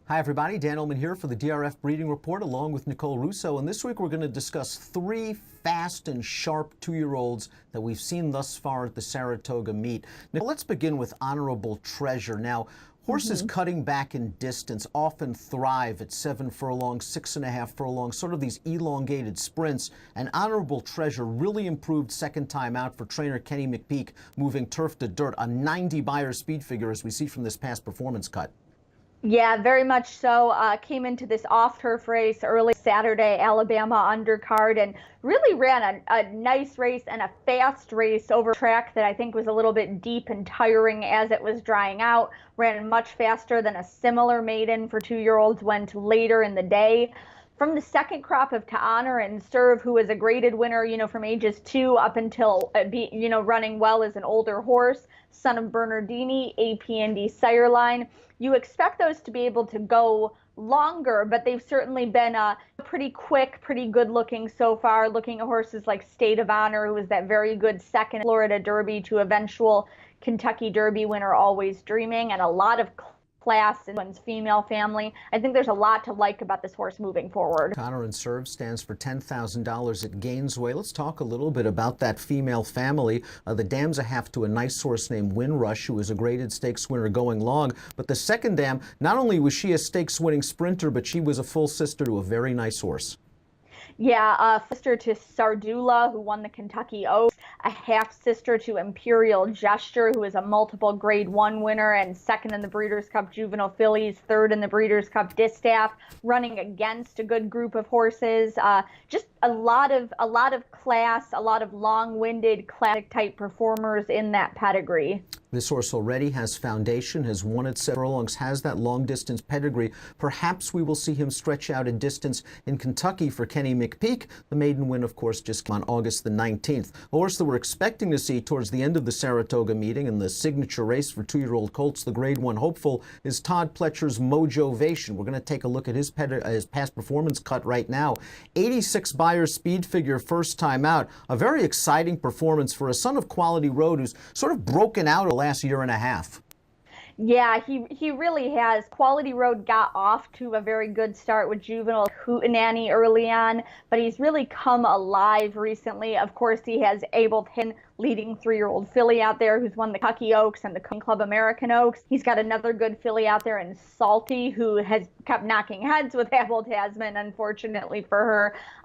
Hi everybody, Dan Illman here for the DRF Breeding Report along with NIcole Russo, and this week we're going to discuss three fast and sharp 2-year-olds that we've seen thus far at the Saratoga meet. Now let's begin with Honorable Treasure. Now, horses cutting back in distance often thrive at 7 furlongs, 6.5 furlongs, sort of these elongated sprints, and Honorable Treasure really improved second time out for trainer Kenny McPeak, moving turf to dirt, a 90 Beyer speed figure as we see from this past performance cut. Yeah, very much so. Came into this off-turf race early Saturday, Alabama undercard, and really ran a nice race and a fast race over a track that I think was a little bit deep and tiring as it was drying out. Ran much faster than a similar maiden for 2-year-olds went later in the day. From the second crop of To Honor and Serve, who was a graded winner, from ages 2 up until, running well as an older horse, son of Bernardini, AP&D sire line. You expect those to be able to go longer, but they've certainly been pretty quick, pretty good looking so far, looking at horses like State of Honor, who was that very good second Florida Derby to eventual Kentucky Derby winner Always Dreaming, and a lot of class in one's female family. I think there's a lot to like about this horse moving forward. To Honor and Serve stands for $10,000 at Gainesway. Let's talk a little bit about that female family. The dam's a half to a nice horse named Windrush, who is a graded stakes winner going long. But the second dam, not only was she a stakes winning sprinter, but she was a full sister to a very nice horse. Yeah, sister to Sardula, who won the Kentucky Oaks, a half-sister to Imperial Gesture, who is a multiple Grade 1 winner and second in the Breeders' Cup Juvenile Fillies, third in the Breeders' Cup Distaff, running against a good group of horses. Just a lot of class, a lot of long-winded, classic-type performers in that pedigree. This horse already has foundation, has won at 7 furlongs, has that long-distance pedigree. Perhaps we will see him stretch out a distance in Kentucky for Kenny McPeak. The maiden win, of course, just came on August the 19th. A horse that we're expecting to see towards the end of the Saratoga meeting in the signature race for 2-year-old colts, the Grade 1 hopeful, is Todd Pletcher's Mojovation. We're going to take a look at his past performance cut right now. 86 Beyer speed figure first time out. A very exciting performance for a son of Quality Road who's sort of broken out the last year and a half. Yeah, he really has. Quality Road got off to a very good start with juvenile Hootenanny early on, but he's really come alive recently. Of course, he has Ableton, leading 3-year-old filly out there who's won the Kentucky Oaks and the Country Club American Oaks. He's got another good filly out there in Salty, who has kept knocking heads with Abel Tasman, unfortunately for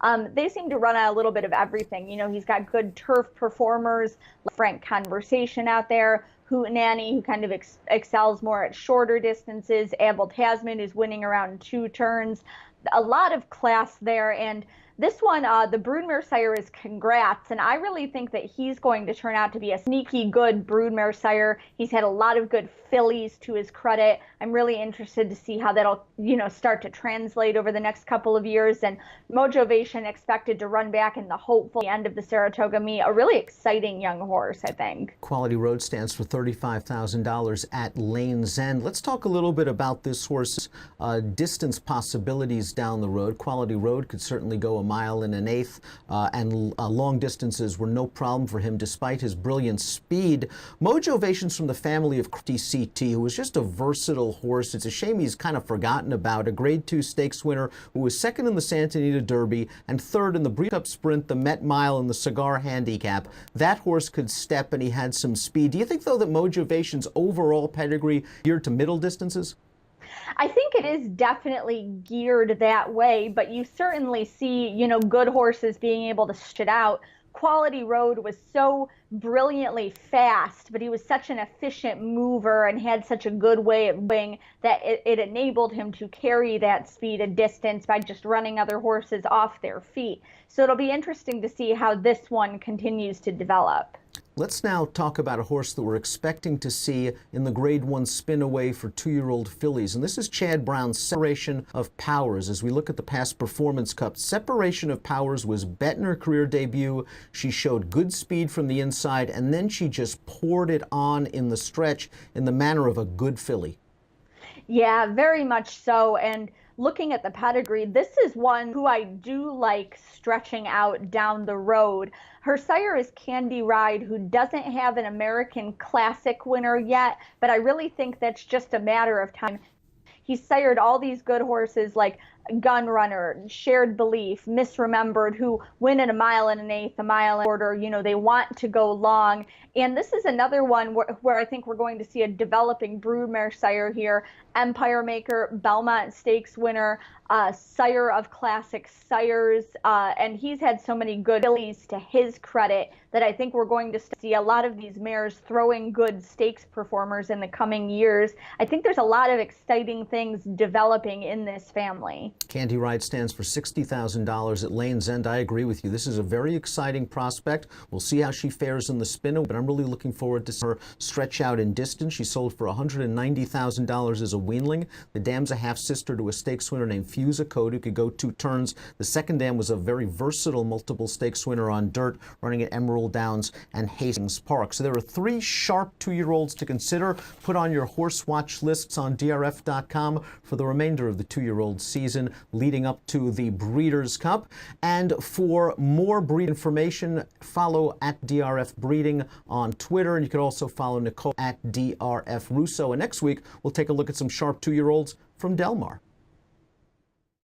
her. They seem to run a little bit of everything. He's got good turf performers, Frank Conversation out there, Hootenanny, who kind of excels more at shorter distances, Abel Tasman, who's winning around 2 turns. A lot of class there, and this one, the broodmare sire, is Congrats, and I really think that he's going to turn out to be a sneaky good broodmare sire. He's had a lot of good fillies to his credit. I'm really interested to see how that'll, start to translate over the next couple of years. And Mojovation expected to run back in the hopeful end of the Saratoga meet. A really exciting young horse, I think. Quality Road stands for $35,000 at Lane's End. Let's talk a little bit about this horse's distance possibilities down the road. Quality Road could certainly go 1.1 miles, and long distances were no problem for him despite his brilliant speed. Mojovation's from the family of CT, who was just a versatile horse. It's a shame he's kind of forgotten about. A Grade 2 stakes winner who was second in the Santa Anita Derby and third in the Breeders' Cup Sprint, the Met Mile, and the Cigar Handicap. That horse could step, and he had some speed. Do you think, though, that Mojovation's overall pedigree geared to middle distances? I think it is definitely geared that way, but you certainly see, good horses being able to shit out. Quality Road was so brilliantly fast, but he was such an efficient mover and had such a good way of moving that it enabled him to carry that speed a distance by just running other horses off their feet. So it'll be interesting to see how this one continues to develop. Let's now talk about a horse that we're expecting to see in the Grade 1 spin away for 2-year-old fillies. And this is Chad Brown's Separation of Powers. As we look at the past Performance Cup, Separation of Powers was bet in her career debut. She showed good speed from the inside, and then she just poured it on in the stretch in the manner of a good filly. Yeah, very much so. And looking at the pedigree, this is one who I do like stretching out down the road. Her sire is Candy Ride, who doesn't have an American Classic winner yet, but I really think that's just a matter of time. He sired all these good horses like Gun Runner, Shared Belief, Misremembered, who win at a mile and an eighth, a mile and a quarter. They want to go long. And this is another one where I think we're going to see a developing broodmare sire here. Empire Maker, Belmont Stakes winner, sire of classic sires, and he's had so many good fillies to his credit that I think we're going to see a lot of these mares throwing good stakes performers in the coming years. I think there's a lot of exciting things developing in this family. Candy Ride stands for $60,000 at Lane's End. I agree with you. This is a very exciting prospect. We'll see how she fares in the spinner, but I'm really looking forward to her stretch out in distance. She sold for $190,000 as a weanling. The dam's a half-sister to a stakes winner named Fusa Code, who could go 2 turns. The second dam was a very versatile multiple stakes winner on dirt, running at Emerald Downs and Hastings Park. So there are 3 sharp 2-year-olds to consider. Put on your horse watch lists on DRF.com for the remainder of the 2-year-old season leading up to the Breeders' Cup. And for more breed information, follow at DRF Breeding on Twitter. And you can also follow Nicole at DRF Russo. And next week, we'll take a look at some sharp 2-year-olds from Del Mar.